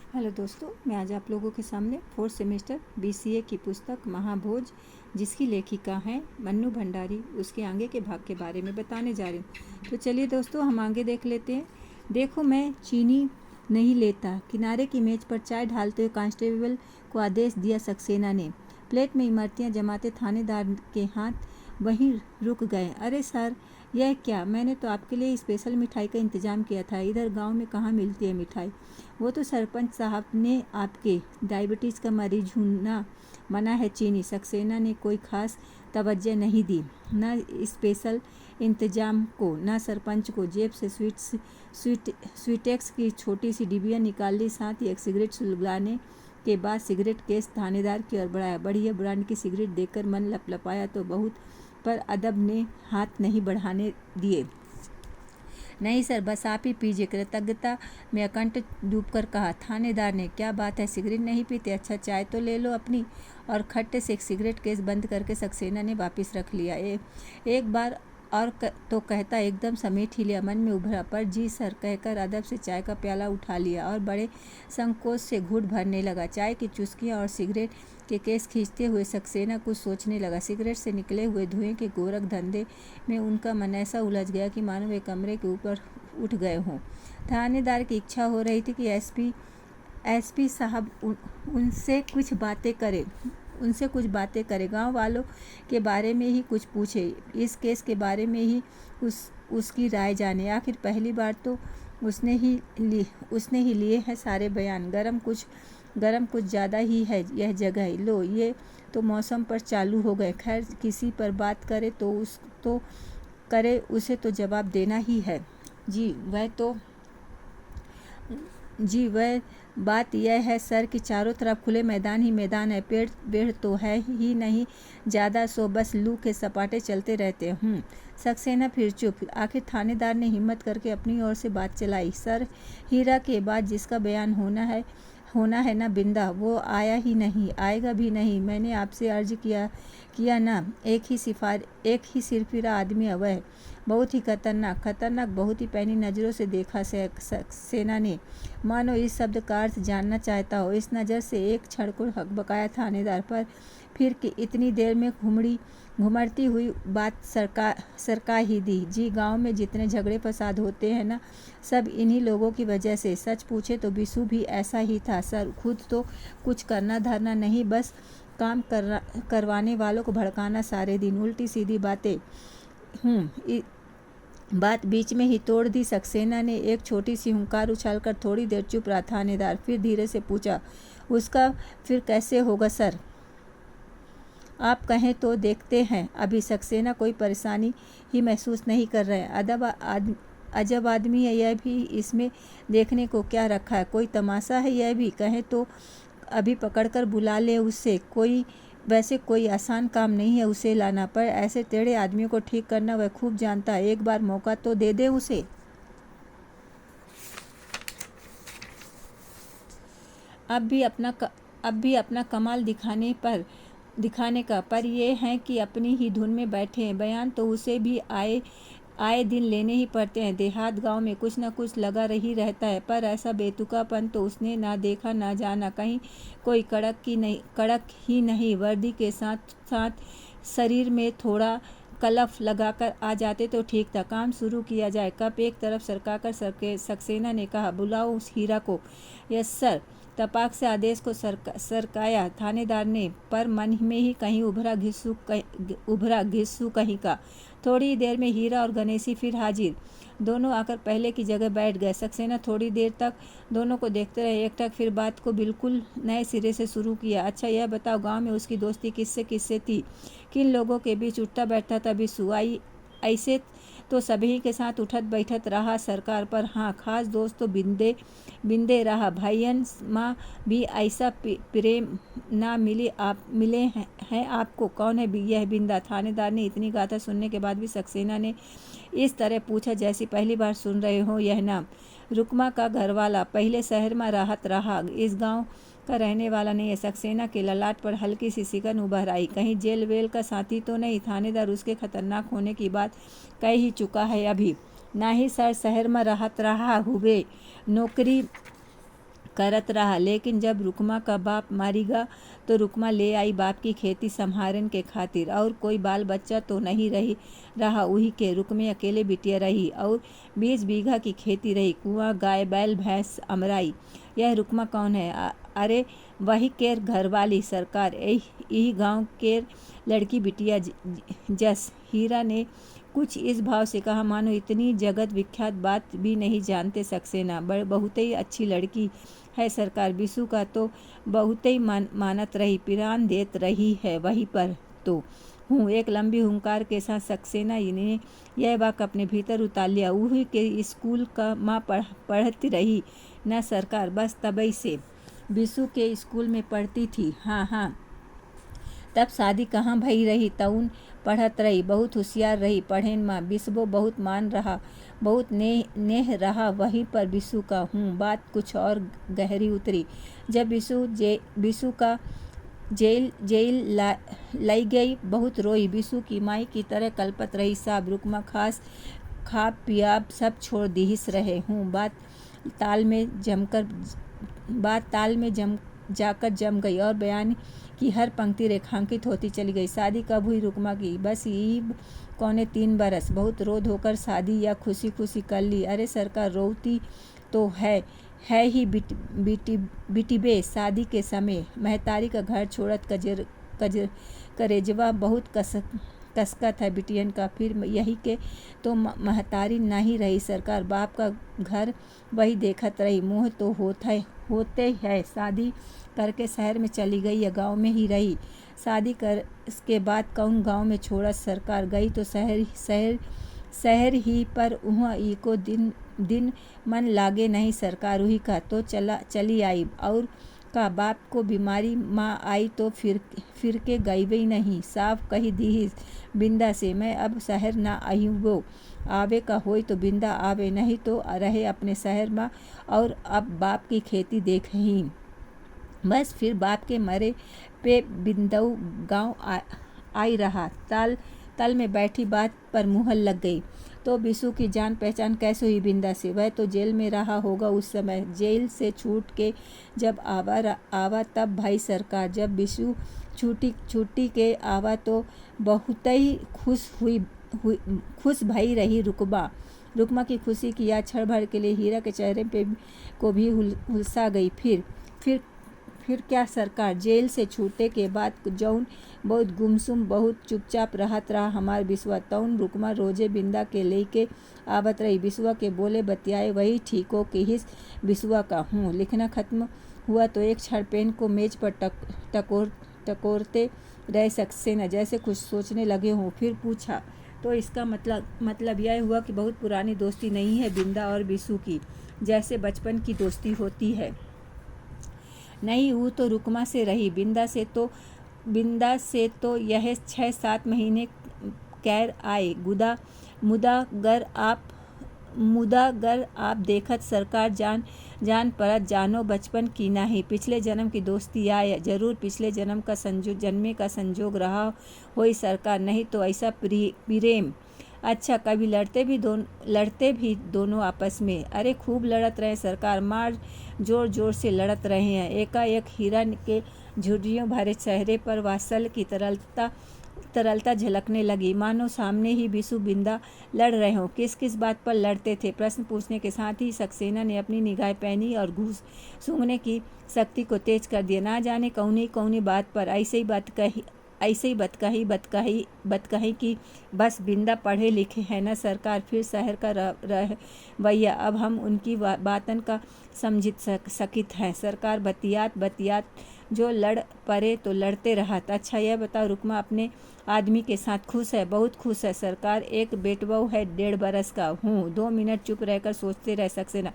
Hello दोस्तों, मैं आज आप लोगों के सामने फोर्थ सेमेस्टर बीसीए की पुस्तक महाभोज, जिसकी लेखिका हैं मन्नू भंडारी, उसके आगे के भाग के बारे में बताने जा रही हूँ। तो चलिए दोस्तों, हम आगे देख लेते हैं। देखो, मैं चीनी नहीं लेता। किनारे की मेज पर चाय ढालते हुए कांस्टेबल को आदेश दिया सक्सेना ने। प्लेट में इमरतियाँ जमाते थानेदार के हाथ वहीं रुक गए। अरे सर, यह क्या? मैंने तो आपके लिए स्पेशल मिठाई का इंतज़ाम किया था। इधर गांव में कहाँ मिलती है मिठाई? वो तो सरपंच साहब ने आपके डायबिटीज़ का मरीज ढूंढना मना है चीनी। सक्सेना ने कोई खास तवज्जो नहीं दी, न स्पेशल इंतजाम को न सरपंच को। जेब से स्वीटेक्स की छोटी सी डिबिया निकाल ली, साथ ही एक सिगरेट सुलगाने के बाद सिगरेट केस थानेदार की ओर बढ़ाया। बढ़िया ब्रांड की सिगरेट देखकर मन लपलपाया तो बहुत, पर अदब ने हाथ नहीं बढ़ाने दिए। नहीं सर, बस आप ही पीजिए, कृतज्ञता में अकंठ डूबकर कहा। थानेदार ने, क्या बात है, सिगरेट नहीं पीते? अच्छा, चाय तो ले लो अपनी। और खट्टे से एक सिगरेट केस बंद करके सक्सेना ने वापस रख लिया। एक बार और तो कहता एकदम समेट ही लिया। मन में उभरा, पर जी सर कहकर अदब से चाय का प्याला उठा लिया और बड़े संकोच से घूंट भरने लगा। चाय की चुस्कियाँ और सिगरेट के केस खींचते हुए सक्सेना कुछ सोचने लगा। सिगरेट से निकले हुए धुएं के गोरख धंधे में उनका मन ऐसा उलझ गया कि मानो वे कमरे के ऊपर उठ गए हों। थानेदार की इच्छा हो रही थी कि एसपी साहब उनसे कुछ बातें करे, गांव वालों के बारे में ही कुछ पूछे, इस केस के बारे में ही उसकी राय जाने। आखिर पहली बार तो उसने ही लिए हैं सारे बयान। गरम कुछ ज़्यादा ही है यह जगह। लो, ये तो मौसम पर चालू हो गए। खैर, किसी पर बात करे तो करे, उसे तो जवाब देना ही है। जी वह बात यह है सर कि चारों तरफ खुले मैदान ही मैदान है। पेड़ वेड़ तो है ही नहीं ज़्यादा, सो बस लू के सपाटे चलते रहते। सक्सेना फिर चुप। आखिर थानेदार ने हिम्मत करके अपनी ओर से बात चलाई। सर, हीरा के बाद जिसका बयान होना है ना बिंदा, वो आया ही नहीं, आएगा भी नहीं। मैंने आपसे अर्ज किया ना, एक ही सिरफिरा आदमी है वह। बहुत ही खतरनाक बहुत ही पैनी नज़रों से देखा सेना ने, मानो इस शब्द का अर्थ जानना चाहता हो। इस नज़र से एक क्षण को हकबकाया थानेदार पर, फिर कि इतनी देर में घुमड़ती हुई बात सरका ही दी। जी, गांव में जितने झगड़े फसाद होते हैं ना, सब इन्हीं लोगों की वजह से। सच पूछे तो बिशु भी ऐसा ही था सर। खुद तो कुछ करना धरना नहीं, बस काम करवाने वालों को भड़काना सारे दिन, उल्टी सीधी बातें। बात बीच में ही तोड़ दी सक्सेना ने। एक छोटी सी हुंकार उछालकर थोड़ी देर चुप रहा थानेदार, फिर धीरे से पूछा, उसका फिर कैसे होगा सर? आप कहें तो देखते हैं। अभी सक्सेना कोई परेशानी ही महसूस नहीं कर रहे हैं। अजब आदमी है यह भी, इसमें देखने को क्या रखा है? कोई तमाशा है यह भी? कहें तो अभी पकड़कर बुला ले उससे। वैसे कोई आसान काम नहीं है उसे लाना, पर ऐसे टेढ़े आदमियों को ठीक करना वह खूब जानता है। एक बार मौका तो दे दे उसे। अब भी अपना कमाल दिखाने का, पर ये है कि अपनी ही धुन में बैठे हैं। बयान तो उसे भी आए दिन लेने ही पड़ते हैं। देहात गांव में कुछ न कुछ लगा ही रहता है, पर ऐसा बेतुकापन तो उसने ना देखा ना जाना। कहीं कोई कड़क ही नहीं। वर्दी के साथ साथ शरीर में थोड़ा कलफ लगाकर आ जाते तो ठीक था। काम शुरू किया जाए। कप एक तरफ सरकाकर सक्सेना ने कहा, बुलाओ उस हीरा को। Yes sir. तपाक से आदेश को सरकाया थानेदार ने, पर मन में ही कहीं उभरा घिस्सू कहीं का। थोड़ी देर में हीरा और गणेशी फिर हाजिर। दोनों आकर पहले की जगह बैठ गए। सक्सेना थोड़ी देर तक दोनों को देखते रहे, एकटक फिर बात को बिल्कुल नए सिरे से शुरू किया। अच्छा, यह बताओ, गांव में उसकी दोस्ती किससे थी? किन लोगों के बीच उठता बैठता था बिशु? ऐसे तो सभी के साथ उठत बैठत रहा सरकार, पर हाँ, खास दोस्त तो बिंदे रहा। भाईयन माँ भी ऐसा प्रेम ना मिले हैं आपको? कौन है यह बिंदा? थानेदार ने इतनी गाथा सुनने के बाद भी सक्सेना ने इस तरह पूछा जैसी पहली बार सुन रहे हो यह नाम। रुकमा का घरवाला, पहले शहर में राहत रहा, इस गांव का रहने वाला नहीं है। सक्सेना के ललाट पर हल्की सी सिकन उभर आई। कहीं जेल वेल का साथी तो नहीं? थानेदार उसके खतरनाक होने की बात कह ही चुका है अभी। ना ही सर, शहर में राहत रहा हुए नौकरी करत रहा। लेकिन जब रुकमा का बाप मरीगा तो रुकमा ले आई बाप की खेती संभारन के खातिर, और कोई बाल बच्चा तो नहीं रहा उही के। रुकमे अकेले बिटिया रही और 20 बीघा की खेती रही, कुआं, गाय, बैल, भैंस, अमराई। यह रुकमा कौन है? अरे वही केर घरवाली सरकार, यही गांव केर लड़की बिटिया जस। हीरा ने कुछ इस भाव से कहा मानो इतनी जगत विख्यात बात भी नहीं जानते सक्सेना। बहुत ही अच्छी लड़की है सरकार, बिसु का तो बहुत ही मानत रही, पिरान देत रही है वहीं पर तो हूँ। एक लंबी हुंकार के साथ सक्सेना ने यह वाक अपने भीतर उतार लिया। वही के स्कूल का माँ पढ़ती रही न सरकार, बस तबई से बिसु के स्कूल में पढ़ती थी। हाँ, तब शादी कहाँ भई रही, तउन पढ़त रही, बहुत होशियार रही पढ़ेन माँ। बिसबो बहुत मान रहा, बहुत नेह रहा वहीं पर बिसु का हूँ। बात कुछ और गहरी उतरी जब बिसु का जेल लाई गई। बहुत रोई, बिसु की माई की तरह कल्पत रही। साहब रुकमा खास खा पियाब सब छोड़ दिहिस रहे हूँ। बात ताल में जाकर जम गई और बयान की हर पंक्ति रेखांकित होती चली गई। शादी कब हुई रुकमा की? बस यही 2.25 बरस। बहुत रोध होकर शादी या खुशी खुशी कर ली? अरे सरकार रोती तो है ही बिटिबे। शादी के समय महतारी का घर छोड़त करेजवा बहुत कसकत है बिटियन का। फिर यही के तो महतारी नहीं रही सरकार, बाप का घर वही देखत रही। मोह तो होते है। शादी करके शहर में चली गई या गांव में ही रही? शादी कर इसके बाद कौन गांव में छोड़ा सरकार? गई तो शहर ही, पर वहाँ ईको दिन मन लागे नहीं सरकार। वही का तो चली आई। और का बाप को बीमारी माँ आई तो फिर के गई नहीं। साफ कही दी बिंदा से, मैं अब शहर ना आई वो। आवे का होई तो बिंदा आवे, नहीं तो रहे अपने शहर में। और अब बाप की खेती देख ही। बस फिर बाप के मरे पे बिंदऊ गांव आई रहा। तल में बैठी बात पर मुहर लग गई। तो बिसु की जान पहचान कैसे हुई बिंदा से? वह तो जेल में रहा होगा उस समय। जेल से छूट के जब आवा तब भाई सरकार। जब बिसु छुट्टी के आवा तो बहुत ही खुश भई रही रुकमा की खुशी की याद क्षण भर के लिए हीरा के चेहरे पे को भी हुलसा गई। फिर क्या सरकार? जेल से छूटे के बाद जौन बहुत गुमसुम, बहुत चुपचाप रहा हमार बिसुआ, तौन रुकमा रोजे बिंदा के लेके आवत रही। बिसुआ के बोले बतियाए वही ठीको के हिस बिसुआ का हूँ। लिखना खत्म हुआ तो एक क्षण पेन को मेज पर टकोरते रह सक्सेना, जैसे कुछ सोचने लगे हों। फिर पूछा, तो इसका मतलब यह हुआ कि बहुत पुरानी दोस्ती नहीं है बिंदा और बिसु की, जैसे बचपन की दोस्ती होती है? नहीं, वो तो रुकमा से रही। बिंदा से तो यह 6-7 महीने कैर आए। मुदा गर आप देखत सरकार जान परत जानो बचपन की नहीं, पिछले जन्म की दोस्ती आए। जरूर पिछले जन्म का जन्मे का संजोग रहा होई सरकार, नहीं तो ऐसा प्रेम। अच्छा, कभी लड़ते भी दोनों आपस में? अरे खूब लड़त रहे सरकार, मार जोर से लड़त रहे हैं। एकाएक हीरा के झुर्रियों भरे चेहरे पर वात्सल्य की तरलता झलकने लगी, मानो सामने ही बिसु बिंदा लड़ रहे हों। किस बात पर लड़ते थे? प्रश्न पूछने के साथ ही सक्सेना ने अपनी निगाह पैनी और घूस सूंघने की शक्ति को तेज कर दिया। ना जाने कौनी बात पर ऐसे ही बतकही कि बस बिंदा पढ़े लिखे है ना सरकार। फिर शहर का रवैया अब हम उनकी बातन का समझित सकित हैं सरकार। बतियात जो लड़ पड़े तो लड़ते रहत। अच्छा यह बताओ रुकमा अपने आदमी के साथ खुश है? बहुत खुश है सरकार, एक बेटबहू है 1.5 बरस का हूँ। 2 मिनट चुप रहकर सोचते रह सक्सेना।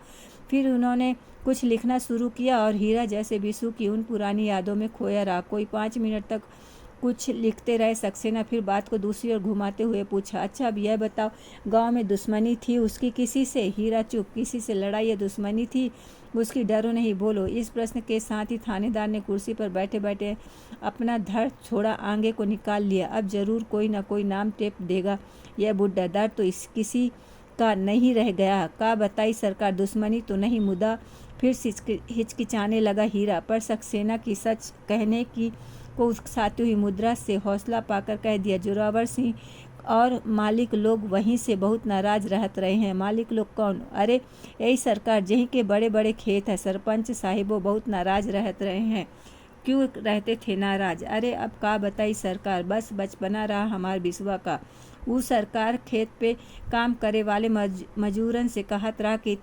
फिर उन्होंने कुछ लिखना शुरू किया और हीरा जैसे बिसु की उन पुरानी यादों में खोया रहा। कोई 5 मिनट तक कुछ लिखते रहे सक्सेना, फिर बात को दूसरी ओर घुमाते हुए पूछा, अच्छा अब यह बताओ, गांव में दुश्मनी थी उसकी किसी से? हीरा चुप। किसी से लड़ाई या दुश्मनी थी उसकी? डरो नहीं, बोलो। इस प्रश्न के साथ ही थानेदार ने कुर्सी पर बैठे बैठे अपना धड़ छोड़ा आगे को निकाल लिया। अब जरूर कोई ना कोई नाम टेप देगा यह बुड्ढा। डर तो किसी का नहीं रह गया। का बताई सरकार, दुश्मनी तो नहीं, मुदा फिर हिचकिचाने लगा हीरा, पर सक्सेना की सच कहने की को उकसाती हुई मुद्रा से हौसला पाकर कह दिया, जोरावर सिंह और मालिक लोग वहीं से बहुत नाराज रहत रहे हैं। मालिक लोग कौन? अरे यही सरकार, जहीं के बड़े बड़े खेत है। सरपंच साहिबो बहुत नाराज रहत रहे हैं। क्यों रहते थे नाराज? अरे अब का बताई सरकार, बस बचपना रहा हमार बिसवा का। ऊ सरकार खेत पे काम करे वाले मजूरन से कहत रहा कि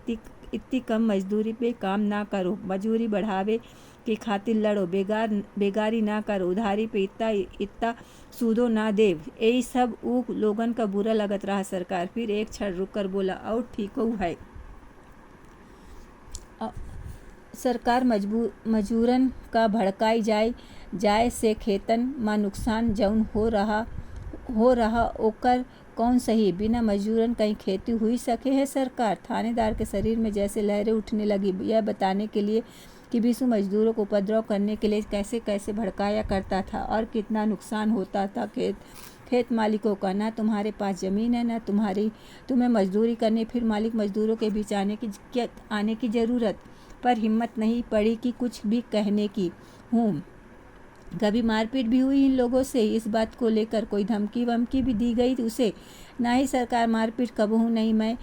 इतनी कम मजदूरी पे काम ना करो, मजूरी बढ़ावे के खातिर लड़ो, बेगारी ना करो, उधारी पे इतना सूदो ना देव। यही सब ऊ लोगन का बुरा लगत रहा सरकार। फिर एक क्षण रुक कर बोला, और ठीक है सरकार, मजूरन का भड़काई जाए से खेतन में नुकसान जौन हो रहा ओकर कौन सही? बिना मजूरन कहीं खेती हुई सके है सरकार? थानेदार के शरीर में जैसे लहरें उठने लगी, यह बताने के लिए कि बिसु मजदूरों को उपद्रव करने के लिए कैसे कैसे भड़काया करता था और कितना नुकसान होता था खेत मालिकों का। ना तुम्हारे पास ज़मीन है, ना तुम्हें मजदूरी करने, फिर मालिक मजदूरों के बीच आने की ज़रूरत, पर हिम्मत नहीं पड़ी कि कुछ भी कहने की। कभी मारपीट भी हुई इन लोगों से? इस बात को लेकर कोई धमकी वमकी भी दी गई उसे? नहीं सरकार, मारपीट कबहू नहीं, मैं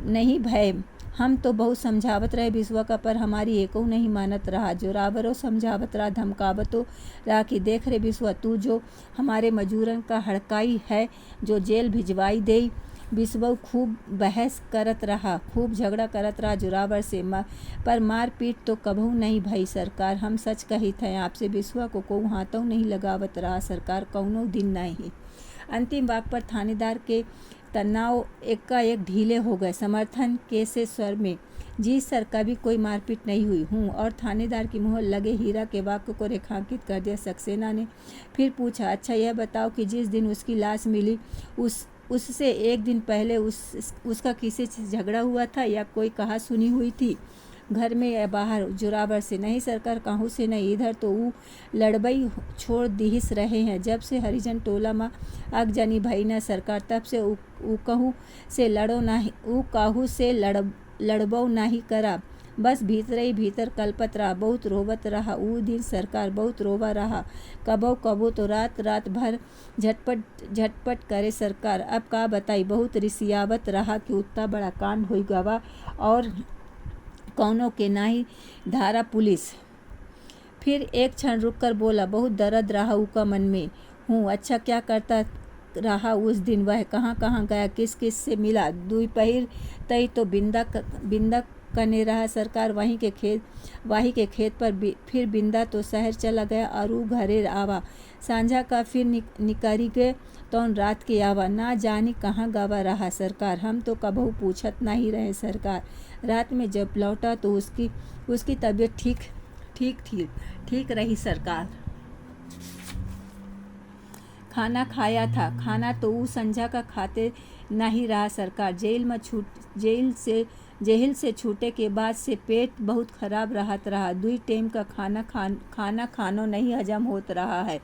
नहीं भय। हम तो बहुत समझावत रहे बिसवा का, पर हमारी एको नहीं मानत रहा। जोरावरों समझावत रहा, धमकावतो रहा कि देख रे बिसवा, तू जो हमारे मजूरन का हड़काई है, जो जेल भिजवाई दे। बिसवा खूब बहस करत रहा, खूब झगड़ा करत रहा जोरावर से, पर मार पीट तो कबहू नहीं भई सरकार। हम सच कही थे आपसे, बिसवा को कोई हाथों नहीं लगावत रहा सरकार, कौनो दिन नहीं। अंतिम वाक पर थानेदार के तनाव एकाएक ढीले हो गए। समर्थन के से स्वर में, जी सर, कभी कोई मारपीट नहीं हुई हूँ। और थानेदार की मुहर लगे हीरा के वाक्य को रेखांकित कर दिया। सक्सेना ने फिर पूछा, अच्छा यह बताओ कि जिस दिन उसकी लाश मिली उससे एक दिन पहले उसका किसी से झगड़ा हुआ था या कोई कहा सुनी हुई थी घर में या बाहर? जोरावर से, नहीं सरकार, कहूँ से नहीं, इधर तो ऊ लड़बई छोड़ दिहिस रहे हैं। जब से हरिजन टोला में आगजनी भई न सरकार, तब से ऊ कहूँ से लड़बो नहीं करा, बस भीतर ही भीतर कल्पत रहा, बहुत रोवत रहा। ऊ दिन सरकार बहुत रोवा रहा, कबो तो रात भर झटपट करे सरकार। अब का बताई, बहुत रिसियावत रहा कि उतना बड़ा कांड हुई गवा और कौनों के नाही धारा पुलिस। फिर एक क्षण रुक कर बोला, बहुत दर्द रहा उका मन में। अच्छा क्या करता रहा उस दिन? वह कहाँ गया, किस से मिला? दोपहर तई तो बिंदा कने रहा सरकार, वहीं के खेत पर। फिर बिंदा तो शहर चला गया और ऊ घरे आवा। सांझा का फिर निकरी गए तो रात के आवा। ना जानी कहाँ गवा रहा सरकार, हम तो कबहू पूछत नहीं रहे सरकार। रात में जब लौटा तो उसकी तबीयत ठीक रही सरकार। खाना खाया था, खाना तो ऊ संझा का खाते नहीं रहा सरकार। जेल से छूटे के बाद से पेट बहुत खराब रहा। 2 टाइम का खाना खानो नहीं हजम होत रहा है।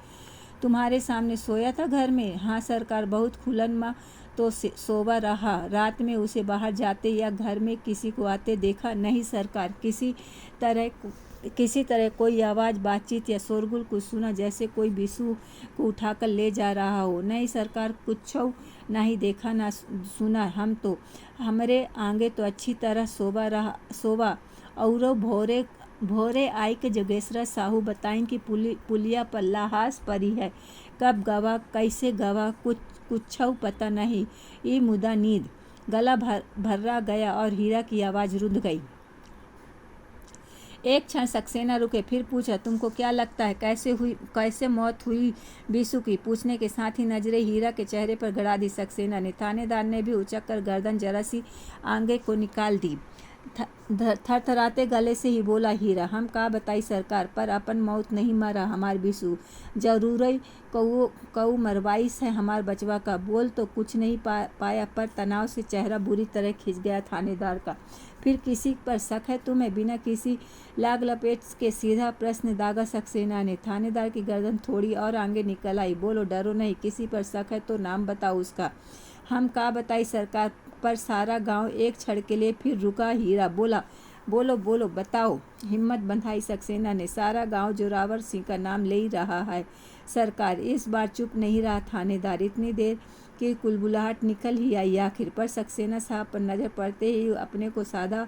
तुम्हारे सामने सोया था घर में? हाँ सरकार, बहुत खुलन में तो सोवा रहा। रात में उसे बाहर जाते या घर में किसी को आते देखा नहीं सरकार। किसी तरह कोई आवाज़, बातचीत या शोरगुल कुछ सुना, जैसे कोई बिसु को उठाकर ले जा रहा हो? नहीं सरकार, कुछ नहीं देखा ना सुना। हम तो हमरे आगे तो अच्छी तरह सोवा और भोरे आई के जोगेश्वरा साहू बताइन कि पुलिया पर लाहास परी है। कब गवा, कैसे गवा, कुछ पता नहीं। ये मुदा नींद गला भर्रा गया और हीरा की आवाज़ रुंध गई। एक क्षण सक्सेना रुके, फिर पूछा, तुमको क्या लगता है कैसे मौत हुई बिसु की? पूछने के साथ ही नजरें हीरा के चेहरे पर गड़ा दी सक्सेना ने। थानेदार ने भी उचक कर गर्दन जरा सी आगे को निकाल दी। थरथराते गले से ही बोला हीरा, हम का बताई सरकार, पर अपन मौत नहीं मरा हमार बिसु। जरूर कऊ मरवाइस है हमार बचवा का। बोल तो कुछ नहीं पाया, पर तनाव से चेहरा बुरी तरह खिंच गया थानेदार का। फिर किसी पर शक है तुम्हें? बिना किसी लाग लपेट के सीधा प्रश्न दागा सक्सेना ने। थानेदार की गर्दन थोड़ी और आगे निकल आई। बोलो, डरो नहीं, किसी पर शक है तो नाम बताओ उसका। हम का बताई सरकार, पर सारा गांव एक क्षण के लिए फिर रुका। हीरा बोला, बोलो बोलो बताओ। हिम्मत बंधाई सक्सेना ने। सारा गांव जोरावर सिंह का नाम ले ही रहा है सरकार। इस बार चुप नहीं रहा थानेदार। इतनी देर की कुलबुलाहट निकल ही आई आखिर। पर सक्सेना साहब पर नज़र पड़ते ही अपने को साधा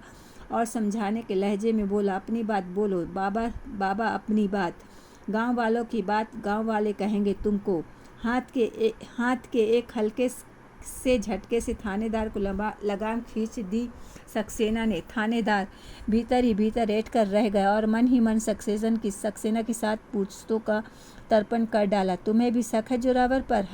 और समझाने के लहजे में बोला, अपनी बात बोलो बाबा, बाबा अपनी बात। गांव वालों की बात गांव वाले कहेंगे तुमको। हाथ के एक हल्के से झटके से थानेदार को लगाम खींच दी सक्सेना ने। थानेदार भीतर ही भीतर ऐठ कर रह गया और मन ही मन सक्सेना के साथ पूछतों का तर्पण कर डाला। तुम्हें भी शक है जोरावर पर?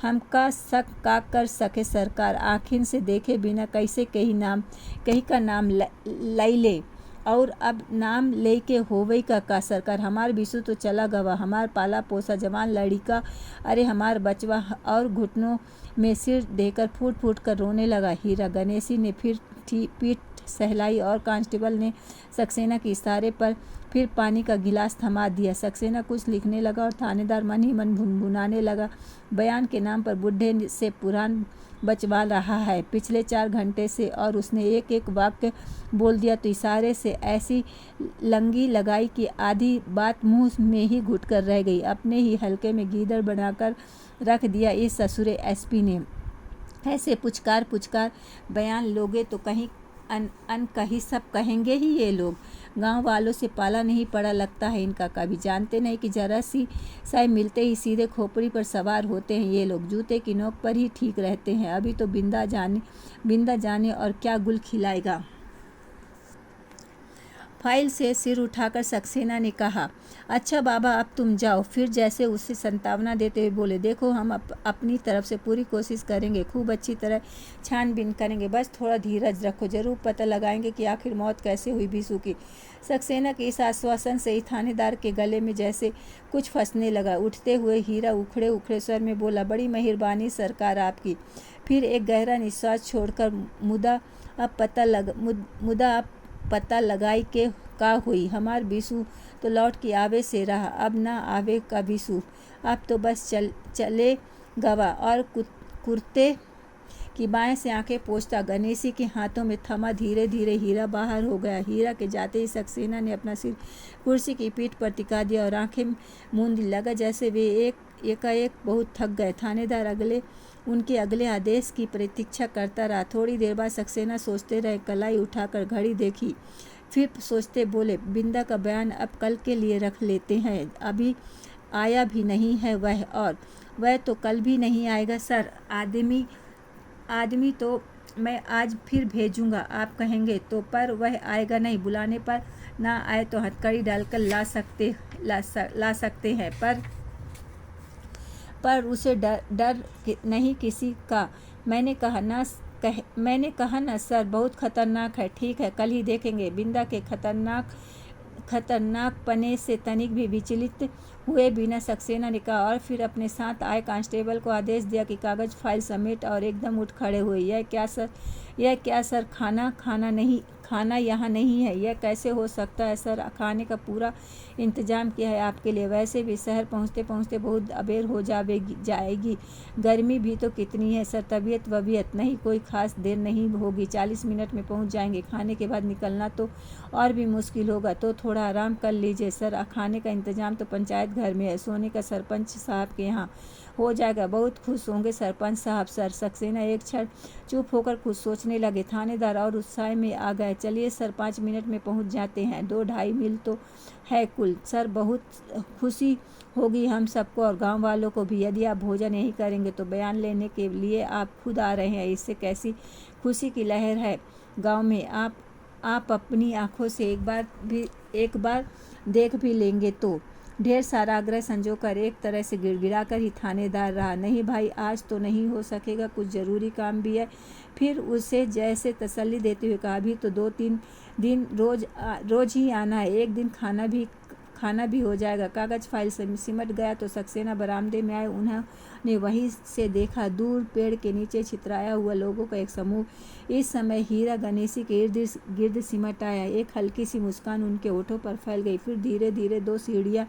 हम का शक का कर सके सरकार। आखिर से देखे बिना कैसे कहीं का नाम लई ले। और अब नाम ले के होवई का सरकार। हमार बिसु तो चला गवा, हमार पाला पोसा जवान लड़िका, अरे हमार बचवा। और घुटनों में सिर देकर फूट फूट कर रोने लगा हीरा। गणेशी ने फिर पीठ सहलाई और कांस्टेबल ने सक्सेना के इशारे पर फिर पानी का गिलास थमा दिया। सक्सेना कुछ लिखने लगा और थानेदार मन ही मन भुनभुनाने लगा। बयान के नाम पर बुढ़े से पुराण बचवा रहा है पिछले 4 घंटे से, और उसने एक एक वाक्य बोल दिया तो इशारे से ऐसी लंगी लगाई कि आधी बात मुंह में ही घुट कर रह गई। अपने ही हल्के में गीदड़ बनाकर रख दिया इस ससुरे एसपी ने। ऐसे पुचकार बयान लोगे तो कहीं कहीं सब कहेंगे ही ये लोग। गांव वालों से पाला नहीं पड़ा लगता है इनका कभी। जानते नहीं कि जरा सी साय मिलते ही सीधे खोपड़ी पर सवार होते हैं ये लोग। जूते की नोक पर ही ठीक रहते हैं। अभी तो बिंदा जाने और क्या गुल खिलाएगा। फाइल से सिर उठाकर सक्सेना ने कहा, अच्छा बाबा अब तुम जाओ। फिर जैसे उसे संतावना देते हुए बोले, देखो हम अपनी तरफ से पूरी कोशिश करेंगे, खूब अच्छी तरह छानबीन करेंगे, बस थोड़ा धीरज रखो, जरूर पता लगाएंगे कि आखिर मौत कैसे हुई बिसु की। सक्सेना के इस आश्वासन से ही थानेदार के गले में जैसे कुछ फंसने लगा। उठते हुए हीरा उखड़े स्वर में बोला, बड़ी मेहरबानी सरकार आपकी। फिर एक गहरा निश्वास छोड़कर मुदा अब पता लगाई के का हुई। हमार बिसु तो लौट के आवे से रहा, अब ना आवे का बिसु। अब तो बस चले गवा। और कुर्ते की बाएं से आंखें पोंछता गणेशी के हाथों में थमा धीरे धीरे हीरा बाहर हो गया। हीरा के जाते ही सक्सेना ने अपना सिर कुर्सी की पीठ पर टिका दिया और आंखें मूंद लगा जैसे वे एकाएक बहुत थक गए। थानेदार उनके अगले आदेश की प्रतीक्षा करता रहा। थोड़ी देर बाद सक्सेना सोचते रहे, कलाई उठाकर घड़ी देखी, फिर सोचते बोले, बिंदा का बयान अब कल के लिए रख लेते हैं, अभी आया भी नहीं है वह, और वह तो कल भी नहीं आएगा सर। आदमी तो मैं आज फिर भेजूंगा, आप कहेंगे तो, पर वह आएगा नहीं। बुलाने पर ना आए तो हथकड़ी डालकर ला सकते हैं, पर उसे डर नहीं किसी का। मैंने कहा ना सर, बहुत खतरनाक है। ठीक है, कल ही देखेंगे। बिंदा के खतरनाक पने से तनिक भी विचलित हुए बिना सक्सेना ने कहा, और फिर अपने साथ आए कांस्टेबल को आदेश दिया कि कागज फाइल समेट, और एकदम उठ खड़े हुए। यह क्या सर, खाना यहाँ नहीं है। यह कैसे हो सकता है सर, खाने का पूरा इंतजाम किया है आपके लिए। वैसे भी शहर पहुँचते पहुँचते बहुत अबेर हो जाएगी। गर्मी भी तो कितनी है सर। तबीयत वबीयत नहीं, कोई खास देर नहीं होगी, 40 मिनट में पहुँच जाएंगे। खाने के बाद निकलना तो और भी मुश्किल होगा, तो थोड़ा आराम कर लीजिए सर। खाने का इंतजाम तो पंचायत घर में है, सोने का सरपंच साहब के यहाँ हो जाएगा। बहुत खुश होंगे सरपंच साहब सर। सक्सेना एक क्षण चुप होकर कुछ सोचने लगे। थानेदार और उत्साह में आ गए, चलिए सर 5 मिनट में पहुंच जाते हैं, 2-2.5 मील तो है कुल। सर बहुत खुशी होगी हम सबको और गांव वालों को भी। यदि आप भोजन नहीं करेंगे तो बयान लेने के लिए आप खुद आ रहे हैं, इससे कैसी खुशी की लहर है गांव में। आप अपनी आंखों से एक बार देख भी लेंगे तो। ढेर सारा आग्रह संजोकर एक तरह से गिड़गिड़ाकर ही थानेदार रहा, नहीं भाई आज तो नहीं हो सकेगा, कुछ ज़रूरी काम भी है। फिर उसे जैसे तसल्ली देते हुए कहा, अभी तो 2-3 दिन रोज ही आना है, एक दिन खाना भी हो जाएगा। कागज फाइल से सिमट गया तो सक्सेना बरामदे में आए। उन्होंने वहीं से देखा, दूर पेड़ के नीचे छितराया हुआ लोगों का एक समूह इस समय हीरा गणेशी के इर्द गिर्द सिमट आया। एक हल्की सी मुस्कान उनके होठों पर फैल गई। फिर धीरे धीरे 2 सीढ़ियाँ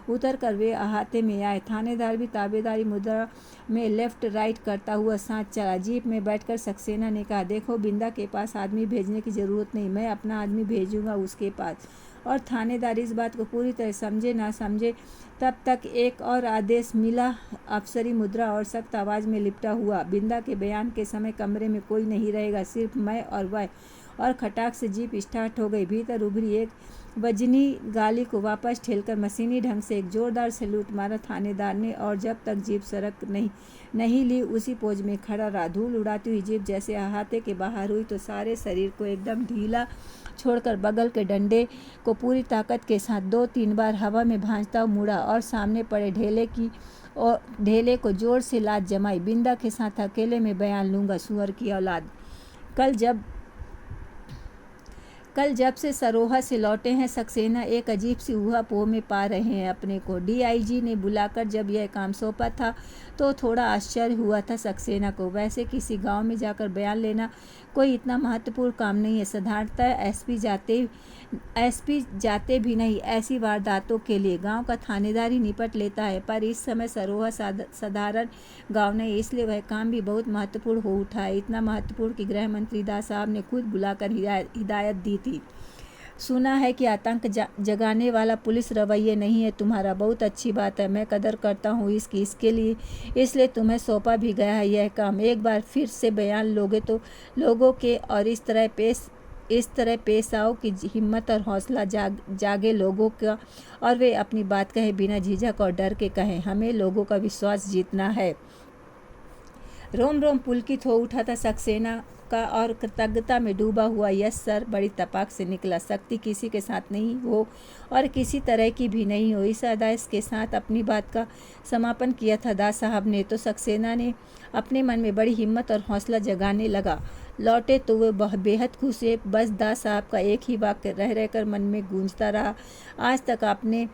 उतर कर वे अहाते में आए। थानेदार भी ताबेदारी मुद्रा में लेफ्ट राइट करता हुआ साथ चला। जीप में बैठकर सक्सेना ने कहा, देखो बिंदा के पास आदमी भेजने की ज़रूरत नहीं, मैं अपना आदमी भेजूंगा उसके पास। और थानेदार इस बात को पूरी तरह समझे ना समझे, तब तक एक और आदेश मिला। अफसरी मुद्रा और सख्त आवाज़ में लिपटा हुआ, बिंदा के बयान के समय कमरे में कोई नहीं रहेगा, सिर्फ मैं और वह। और खटाक से जीप स्टार्ट हो गई। भीतर उभरी एक वजनी गाली को वापस ठेलकर मशीनी ढंग से एक जोरदार सैल्यूट मारा थानेदार ने, और जब तक जीप सड़क नहीं ली उसी पोज में खड़ा रहा। धूल उड़ाती हुई जीप जैसे अहाते के बाहर हुई तो सारे शरीर को एकदम ढीला छोड़कर बगल के डंडे को पूरी ताकत के साथ 2-3 बार हवा में भांजता मुड़ा और सामने पड़े ढेले को जोर से लात जमाई। बिंदा के साथ अकेले में बयान लूंगा, सुअर की औलाद। कल जब से सरोहा से लौटे हैं सक्सेना एक अजीब सी ऊहापोह में पा रहे हैं अपने को। डीआईजी ने बुलाकर जब यह काम सौंपा था तो थोड़ा आश्चर्य हुआ था सक्सेना को। वैसे किसी गांव में जाकर बयान लेना कोई इतना महत्वपूर्ण काम नहीं है। साधारणतः एसपी जाते भी नहीं ऐसी वारदातों के लिए, गांव का थानेदार ही निपट लेता है। पर इस समय सरोहा साधारण गांव नहीं, इसलिए वह काम भी बहुत महत्वपूर्ण हो उठा है। इतना महत्वपूर्ण कि गृह मंत्री दास साहब ने खुद बुलाकर हिदायत दी थी। सुना है कि आतंक जगाने वाला पुलिस रवैये नहीं है तुम्हारा। बहुत अच्छी बात है, मैं कदर करता हूँ इसके लिए, इसलिए तुम्हें सौंपा भी गया है यह काम। एक बार फिर से बयान लोगे तो लोगों के और इस तरह पेश आओ कि हिम्मत और हौसला जागे लोगों का, और वे अपनी बात कहें बिना झिझक और डर के कहें। हमें लोगों का विश्वास जीतना है। रोम रोम पुलकित हो उठा था सक्सेना का और कृतज्ञता में डूबा हुआ यस सर बड़ी तपाक से निकला। शक्ति किसी के साथ नहीं हो और किसी तरह की भी नहीं हो, इस आदेश के साथ अपनी बात का समापन किया था दास साहब ने। तो सक्सेना ने अपने मन में बड़ी हिम्मत और हौसला जगाने लगा। लौटे तो वे बेहद खुश है। बस दास साहब का एक ही वाक्य रह रहकर मन में गूंजता रहा, आज तक आपने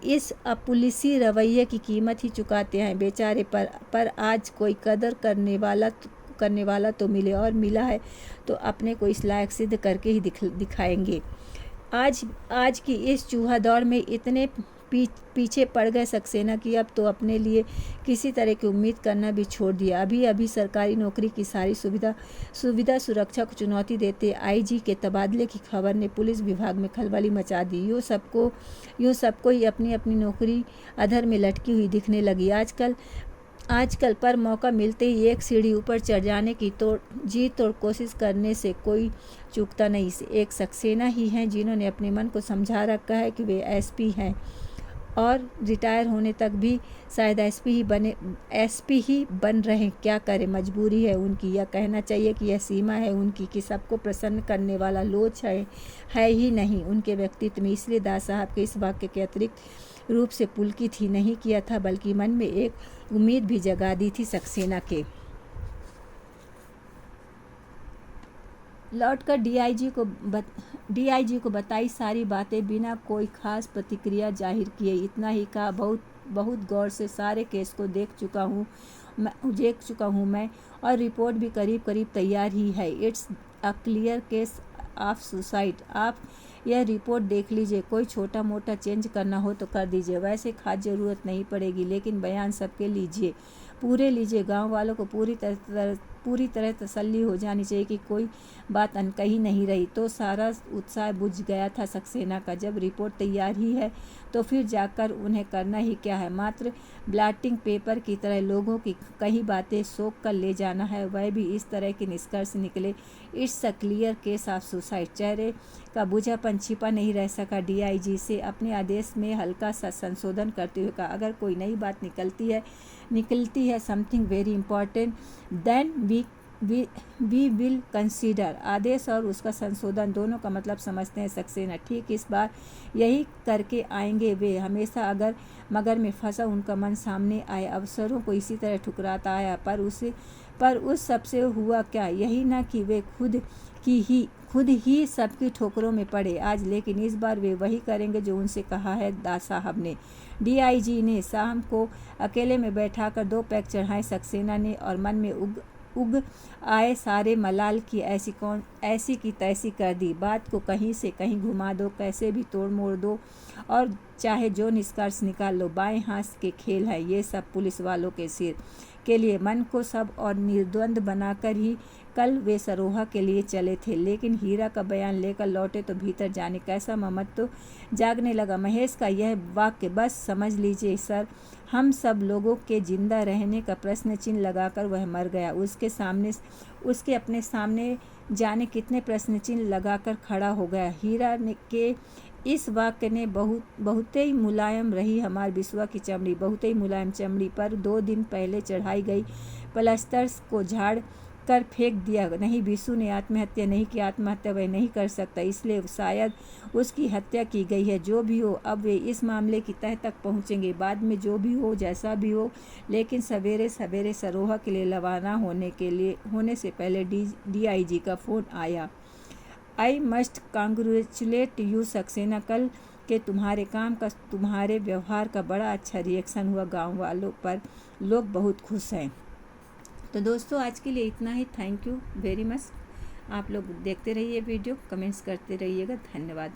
इस पुलिसी रवैये की कीमत ही चुकाते हैं बेचारे, पर आज कोई कदर करने वाला तो मिले, और मिला है तो अपने को इस लायक सिद्ध करके ही दिखाएंगे। आज की इस चूहा दौड़ में इतने पीछे पड़ गए सक्सेना की अब तो अपने लिए किसी तरह की उम्मीद करना भी छोड़ दिया। अभी सरकारी नौकरी की सारी सुविधा सुरक्षा को चुनौती देते आईजी के तबादले की खबर ने पुलिस विभाग में खलबली मचा दी। यूँ सबको ही अपनी अपनी नौकरी अधर में लटकी हुई दिखने लगी। आजकल पर मौका मिलते ही एक सीढ़ी ऊपर चढ़ जाने की जी तोड़ कोशिश करने से कोई चूकता नहीं। एक सक्सेना ही हैं जिन्होंने अपने मन को समझा रखा है कि वे एसपी हैं और रिटायर होने तक भी शायद एसपी ही बन रहे। क्या करें, मजबूरी है उनकी। यह कहना चाहिए कि यह सीमा है उनकी कि सबको प्रसन्न करने वाला लोच है ही नहीं उनके व्यक्तित्व में। इसलिए दास साहब के इस वाक्य के अतिरिक्त रूप से पुलकित ही नहीं किया था, बल्कि मन में एक उम्मीद भी जगा दी थी सक्सेना के। लौटकर डीआईजी को बताई सारी बातें बिना कोई खास प्रतिक्रिया जाहिर किए। इतना ही कहा, बहुत गौर से सारे केस को देख चुका हूँ मैं, और रिपोर्ट भी करीब तैयार ही है। It's a clear case of suicide. आप यह रिपोर्ट देख लीजिए, कोई छोटा मोटा चेंज करना हो तो कर दीजिए। वैसे खास ज़रूरत नहीं पड़ेगी, लेकिन बयान सबके लीजिए, पूरे लीजिए। गांव वालों को पूरी तरह तसल्ली हो जानी चाहिए कि कोई बात अनकही नहीं रही। तो सारा उत्साह बुझ गया था सक्सेना का। जब रिपोर्ट तैयार ही है तो फिर जाकर उन्हें करना ही क्या है, मात्र ब्लॉटिंग पेपर की तरह लोगों की कई बातें सोख कर ले जाना है। वह भी इस तरह के निष्कर्ष निकले। It's a clear case of suicide. चेहरे का बुझापन छिपा नहीं रह सका डीआईजी से। अपने आदेश में हल्का सा संशोधन करते हुए कहा, अगर कोई नई बात निकलती है something very important, then we will consider. आदेश और उसका संशोधन दोनों का मतलब समझते हैं सक्सेना। ठीक इस बार यही करके आएंगे वे। हमेशा अगर मगर में फंसा उनका मन सामने आए, अवसरों को इसी तरह ठुकराता आया। पर उस सबसे हुआ क्या, यही ना कि वे खुद खुद ही सबकी ठोकरों में पड़े आज, लेकिन इस बार वे वही करेंगे जो उनसे कहा है दा साहब ने। डीआईजी ने शाम को अकेले में बैठाकर 2 पैक चढ़ाए सक्सेना ने, और मन में उग आए सारे मलाल की ऐसी की तैसी कर दी। बात को कहीं से कहीं घुमा दो, कैसे भी तोड़ मोड़ दो, और चाहे जो निष्कर्ष निकाल लो। बाएं हाथ के खेल है ये सब पुलिस वालों के सिर के लिए। मन को सब और निर्द्वंद बनाकर ही कल वे सरोहा के लिए चले थे, लेकिन हीरा का बयान लेकर लौटे तो भीतर जाने कैसा ममत्व जागने लगा। महेश का यह वाक्य, बस समझ लीजिए सर, हम सब लोगों के जिंदा रहने का प्रश्न चिन्ह लगाकर वह मर गया। उसके अपने सामने जाने कितने प्रश्न चिन्ह लगाकर खड़ा हो गया। हीरा के इस वाक्य ने बहुत ही मुलायम रही हमार बिस्वा की चमड़ी, बहुत ही मुलायम चमड़ी पर 2 दिन पहले चढ़ाई गई प्लास्टर को झाड़ कर फेंक दिया। नहीं, बिस्सू ने आत्महत्या नहीं की, आत्महत्या वह नहीं कर सकता, इसलिए शायद उसकी हत्या की गई है। जो भी हो, अब वे इस मामले की तह तक पहुंचेंगे। बाद में जो भी हो, जैसा भी हो, लेकिन सवेरे सवेरे सरोहा के लिए रवाना होने से पहले डीआईजी का फ़ोन आया। I must congratulate you Saxena, कल के तुम्हारे काम का, तुम्हारे व्यवहार का बड़ा अच्छा रिएक्शन हुआ गांव वालों पर, लोग बहुत खुश हैं। तो दोस्तों आज के लिए इतना ही। Thank you very much. आप लोग देखते रहिए वीडियो, कमेंट्स करते रहिएगा। धन्यवाद।